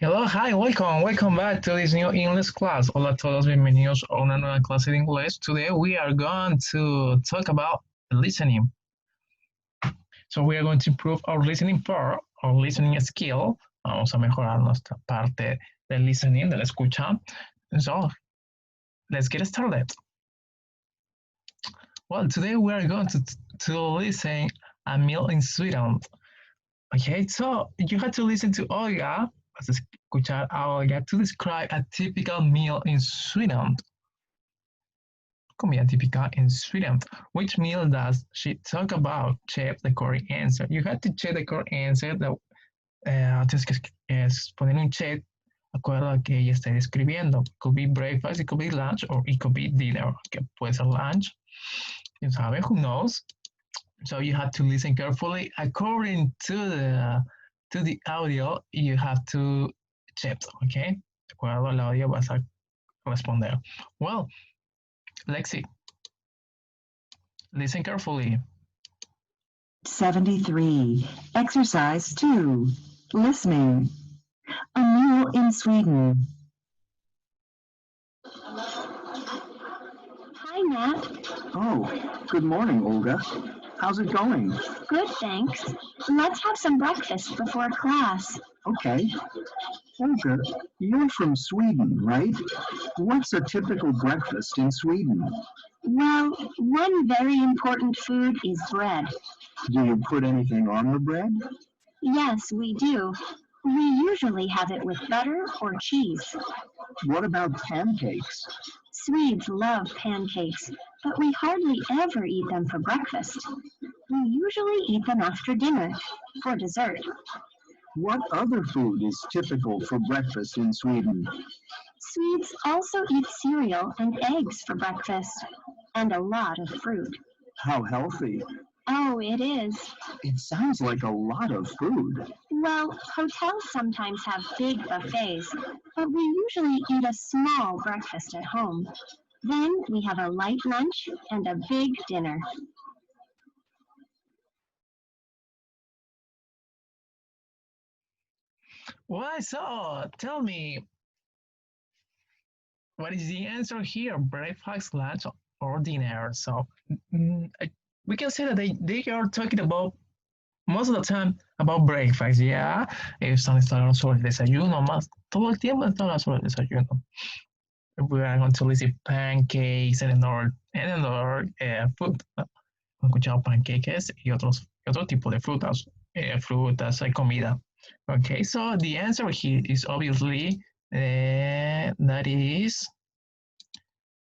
Hello, hi, welcome back to this new English class. Hola a todos, bienvenidos a una nueva clase de inglés. Today we are going to talk about listening. So we are going to improve our listening part, our listening skill. Vamos a mejorar nuestra parte del listening, de la escucha. So let's get started. Well, today we are going to listen a meal in Sweden. Okay, so you had to listen to Olga, vas a escuchar a Olga to describe a typical meal in Sweden. Comida típica in Sweden. Which meal does she talk about? Check the correct answer. You had to check the correct answer. Tienes que poner un check acuerdo a que ella esté describiendo. It could be breakfast, it could be lunch, or it could be dinner. Que puede ser lunch. ¿Quién sabe? Who knows? So you have to listen carefully. According to the audio, you have to check, okay? De acuerdo al audio vas a responder. Well, let's see. Listen carefully. 73. Exercise 2. Listening. A meal in Sweden. Hi, Matt. Oh, good morning, Olga. How's it going? Good, thanks. Let's have some breakfast before class. Okay. Olga, you're from Sweden, right? What's a typical breakfast in Sweden? Well, one very important food is bread. Do you put anything on the bread? Yes, we do. We usually have it with butter or cheese. What about pancakes? Swedes love pancakes, but we hardly ever eat them for breakfast. We usually eat them after dinner, for dessert. What other food is typical for breakfast in Sweden? Swedes also eat cereal and eggs for breakfast, and a lot of fruit. How healthy. Oh, it is. It sounds like a lot of food. Well, hotels sometimes have big buffets, but we usually eat a small breakfast at home. Then we have a light lunch and a big dinner. Well, so tell me, what is the answer here? Breakfast, lunch, or dinner? So we can say that they are talking about most of the time about breakfast, yeah. Están hablando sobre el desayuno, más todo el tiempo están hablando sobre el desayuno. We are going to list pancakes and another food. He escuchado pancakes y otro tipo de frutas, comida. Okay, so the answer here is obviously that is,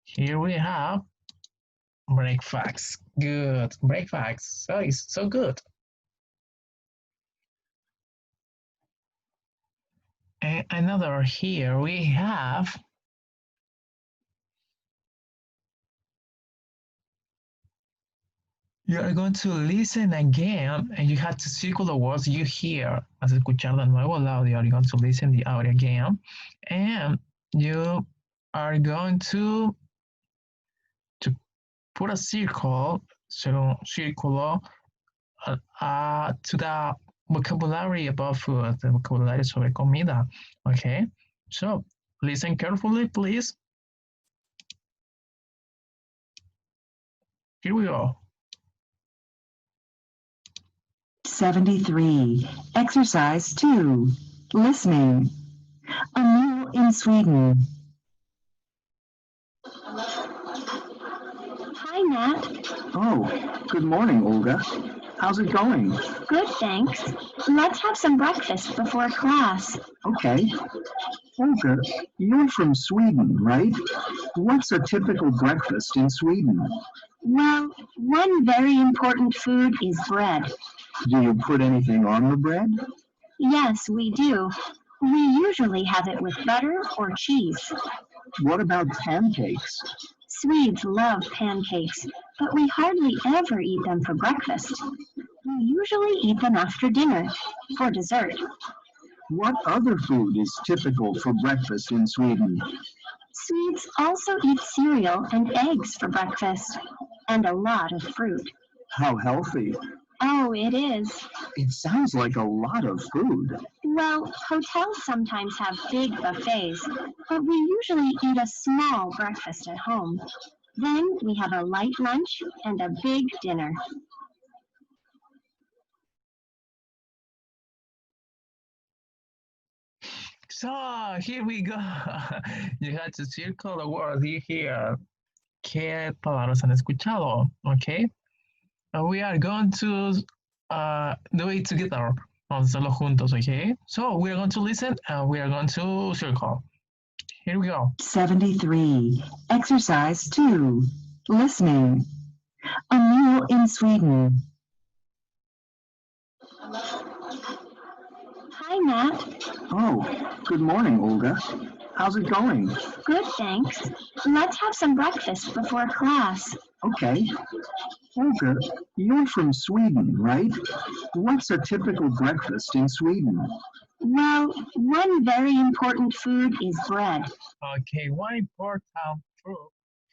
here we have breakfast. Good, breakfast. So it's so good. And another here we have you are going to listen again and you have to circle the words you hear. Vas a escuchar de nuevo el audio. You're going to listen the audio again. And you are going to put a circle, círculo to the vocabulary about food, the vocabulary sobre comida. Okay? So listen carefully, please. Here we go. 73. Exercise 2. Listening. A meal in Sweden. Hi, Matt. Oh, good morning, Olga. How's it going? Good, thanks. Let's have some breakfast before class. Okay. Olga, you're from Sweden, right? What's a typical breakfast in Sweden? Well, one very important food is bread. Do you put anything on the bread? Yes, we do. We usually have it with butter or cheese. What about pancakes? Swedes love pancakes, but we hardly ever eat them for breakfast. We usually eat them after dinner, for dessert. What other food is typical for breakfast in Sweden? Swedes also eat cereal and eggs for breakfast, and a lot of fruit. How healthy. Oh, it is. It sounds like a lot of food. Well, hotels sometimes have big buffets, but we usually eat a small breakfast at home. Then we have a light lunch and a big dinner. So here we go. You had to circle the words here. ¿Qué palabras han escuchado? Okay. We are going to do it together. Vamos a hacerlo juntos, okay? So we are going to listen and we are going to circle. Here we go. 73. Exercise 2. Listening. A meal in Sweden. Hi, Matt. Oh, good morning, Olga. How's it going? Good, thanks. Let's have some breakfast before class. Okay. Olga, you're from Sweden, right? What's a typical breakfast in Sweden? Well, one very important food is bread. Okay, one important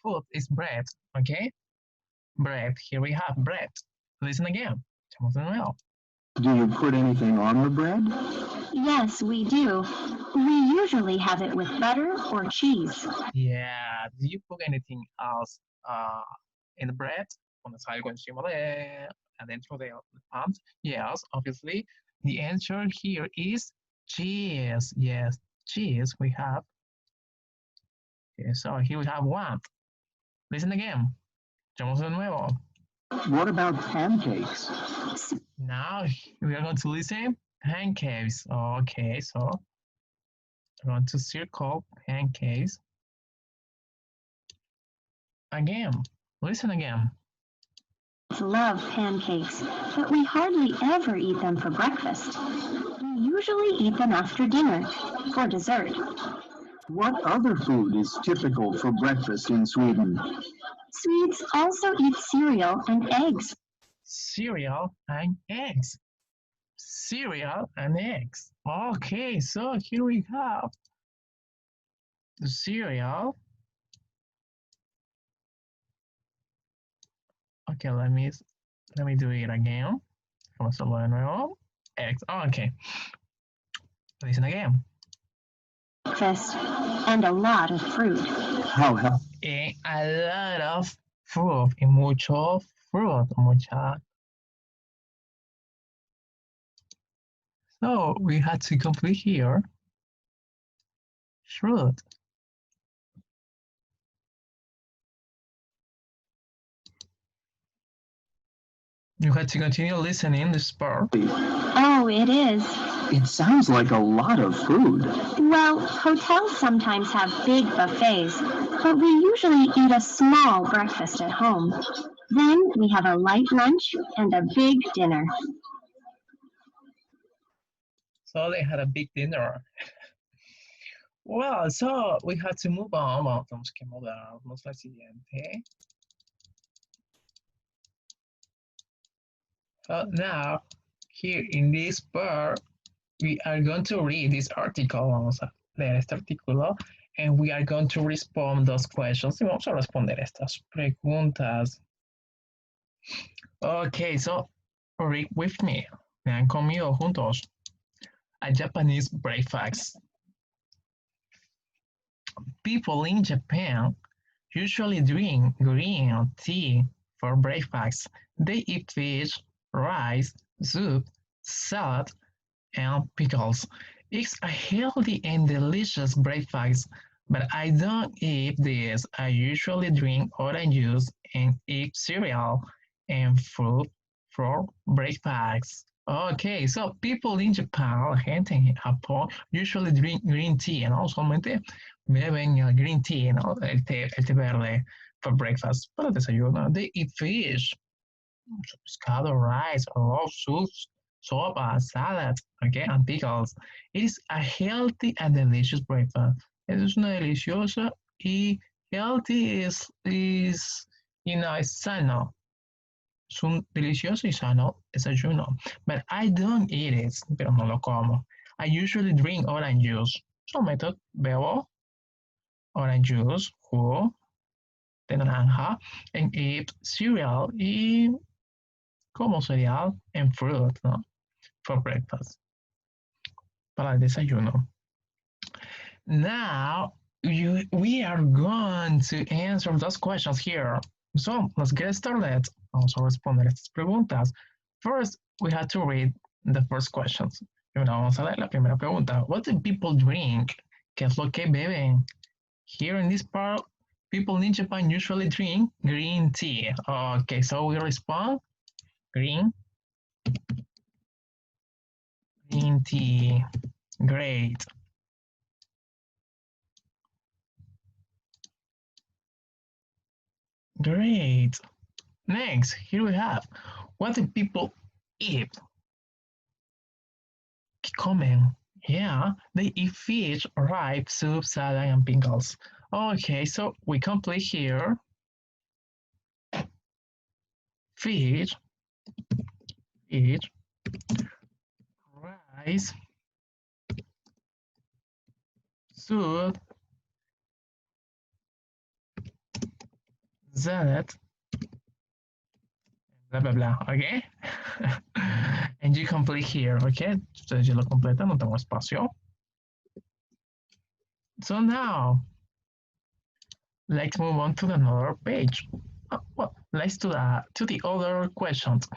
food is bread, okay? Bread, here we have bread. Listen again. Echamos de nuevo. Do you put anything on the bread? Yes, we do. We usually have it with butter or cheese. Yeah, do you put anything else in the bread? ¿Pones algo encima adentro de pan? Yes, obviously. The answer here is cheese. Yes, cheese we have. Okay, so here we have one. Listen again. Echamos de nuevo. What about pancakes? Now we are going to listen pancakes. Okay, so we're going to circle pancakes. Again, listen again. Love pancakes, but we hardly ever eat them for breakfast. We usually eat them after dinner, for dessert. What other food is typical for breakfast in Sweden? Swedes also eat cereal and eggs. Cereal and eggs. Cereal and eggs. Okay, so here we have the cereal. Okay, let me do it again. Vamos a hacerlo de nuevo. Eggs. Okay. Listen again. Breakfast and a lot of fruit. How? And a lot of fruit. Y mucho fruit. Mucha. So we had to complete here. Fruit. You had to continue listening this part. Oh, it is. It sounds like a lot of food. Well, hotels sometimes have big buffets, but we usually eat a small breakfast at home. Then we have a light lunch and a big dinner. So they had a big dinner. Well, so we had to move on. Well, tenemos que mudarnos al siguiente. Now, here in this part, we are going to read this article. Vamos a leer este artículo. And we are going to respond those questions. Y vamos a responder estas preguntas. Okay, so read with me. Vean conmigo juntos. A Japanese breakfast. People in Japan usually drink green tea for breakfast. They eat fish, rice, soup, salad, and pickles. It's a healthy and delicious breakfast, but I don't eat this. I usually drink orange juice and eat cereal and fruit for breakfast. Okay, so people in Japan, la gente en Japón, usually drink green tea, ¿no? Usualmente beben green tea, ¿no? El té verde for breakfast, para el desayuno. They eat fish, pescado, rice, raw soups, sopa, salad, okay, and pickles. It is a healthy and delicious breakfast. Es una deliciosa y healthy is es sano. Es un delicioso y sano desayuno. But I don't eat it, pero no lo como. I usually drink orange juice. Usualmente bebo orange juice, jugo de naranja, and eat cereal y como cereal and fruit, ¿no? for breakfast. Para el desayuno. Now, we are going to answer those questions here. So, let's get started. Vamos a responder estas preguntas. First, we have to read the first questions. Primero vamos a leer la primera pregunta. What do people drink? ¿Qué es lo que beben? Here in this part, people in Japan usually drink green tea. Okay, so we respond green tea. Great. Great. Next, here we have, what do people eat? ¿Qué comen? Yeah, they eat fish, ripe, soup, salad, and pickles. Okay, so we complete here. Fish, rice, soup, salad, blah, blah, blah, okay? And you complete here, okay? Ustedes ya lo completan, no tengo espacio. So now, let's move on to another page. Well, let's do to the other questions.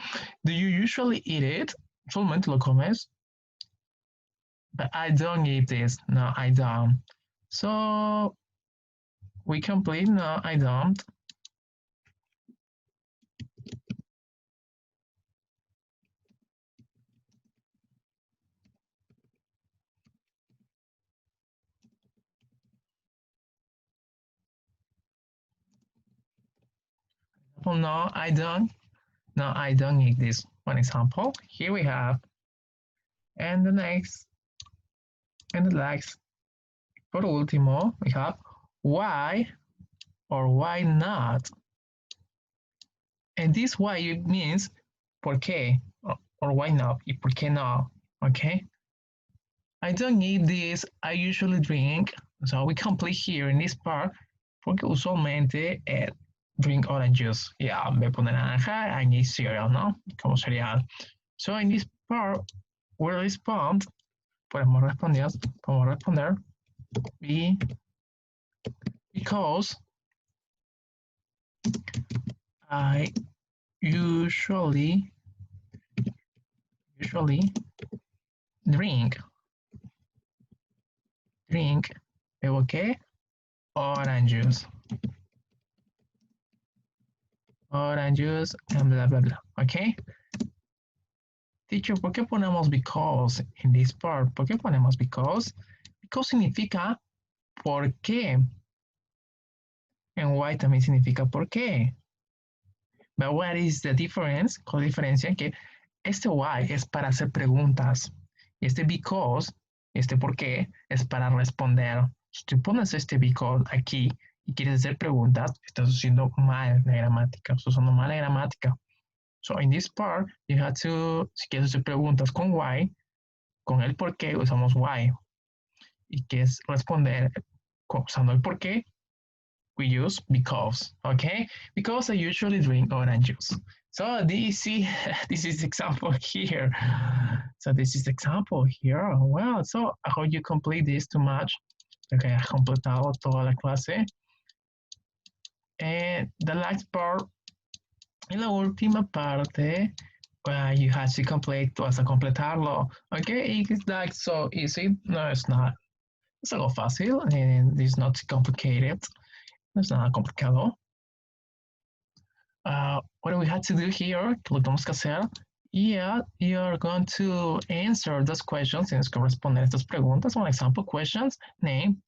Do you usually eat it? Usualmente lo comes? But I don't eat this. No, I don't. So we complete. No, I don't. No, I don't. No, I don't eat this. One example. Here we have. And the next. And the next. Por último, we have why or why not. And this why means por qué or why not, y por qué no, okay? I don't eat this, I usually drink, so we complete here in this part, porque usualmente drink orange juice. Yeah, bebo de naranja, I need cereal, ¿no? Como cereal. So in this part, we respond, podemos responder, because I usually drink, ¿bebo qué? Orange juice. Orange juice and blah, blah, blah, okay? Teacher, ¿por qué ponemos because in this part? ¿Por qué ponemos because? Because significa por qué. And why también significa por qué. But what is the difference? ¿Cuál es la diferencia? Que este why es para hacer preguntas. Y este because, este por qué, es para responder. Si tú pones este because aquí y quieres hacer preguntas, estás haciendo mal la gramática. Estás usando mal la gramática. So in this part, you have to, si quieres hacer preguntas con why, con el por qué usamos why. Y quieres responder usando el por qué, we use because, okay? Because I usually drink orange juice. So this is example here. So this is example here. Well, so I hope you complete this too much. Okay, has completado toda la clase. And the last part, en la última parte, you have to complete, tú vas a completarlo. Okay, it's like so easy. No, it's not. Es algo fácil and it's not complicated. No es nada complicado. What do we have to do here? ¿Qué lo tenemos que hacer? Yeah, you're going to answer those questions. Tienes que responder estas preguntas. One example questions, name.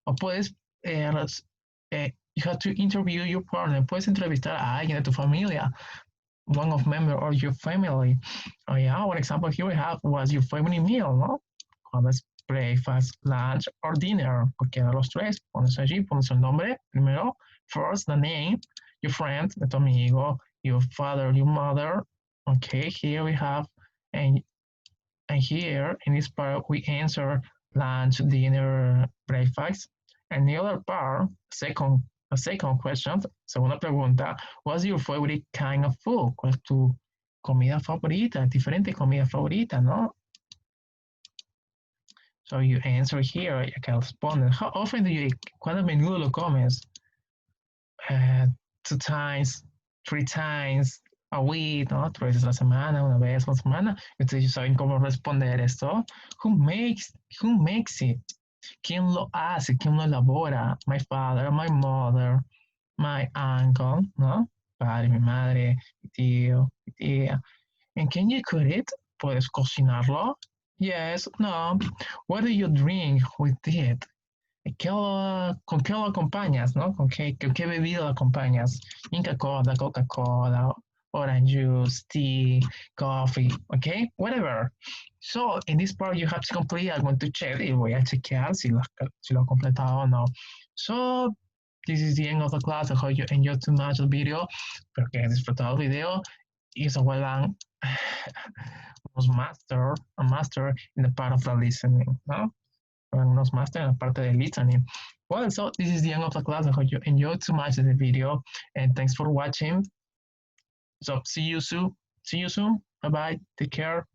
O puedes, you have to interview your partner. Puedes entrevistar a alguien de tu familia. One of member of your family. Oh yeah, one example here we have was your favorite meal, ¿no? Cuando es breakfast, lunch, or dinner. Cualquiera de los tres. Pones allí, pones el nombre primero. First, the name, your friend, de tu amigo, your father, your mother. Okay, here we have, and here in this part we answer lunch, dinner, breakfast. And the other part, second question, segunda pregunta, what's your favorite kind of food? ¿Cuál es tu comida favorita, diferente comida favorita, ¿no? So you answer here, acá responden. How often do you eat? ¿Cuánto a menudo lo comes? 2 times, 3 times a week, ¿no? 3 veces a la semana, una vez a la semana. Ustedes ya saben cómo responder esto. Who makes it? ¿Quién lo hace? ¿Quién lo elabora? My father, my mother, my uncle, ¿no? Padre, mi madre, mi tío, mi tía. And can you cook it? ¿Puedes cocinarlo? Yes, no. What do you drink with it? ¿Con qué lo acompañas, no? ¿Con qué bebida lo acompañas? Inca Cola, Coca-Cola, orange juice, tea, coffee, okay? Whatever. So, in this part, you have to complete. I'm going to check. Y voy a chequear si lo he completado o no. So, this is the end of the class. I hope you enjoyed too much the video. Espero que hayan disfrutado el video y se vuelvan a master in the part of the listening, ¿no? Unos master en la parte de listening. Well, so this is the end of the class. I hope you enjoyed too much of the video, and thanks for watching. So see you soon. Bye bye. Take care.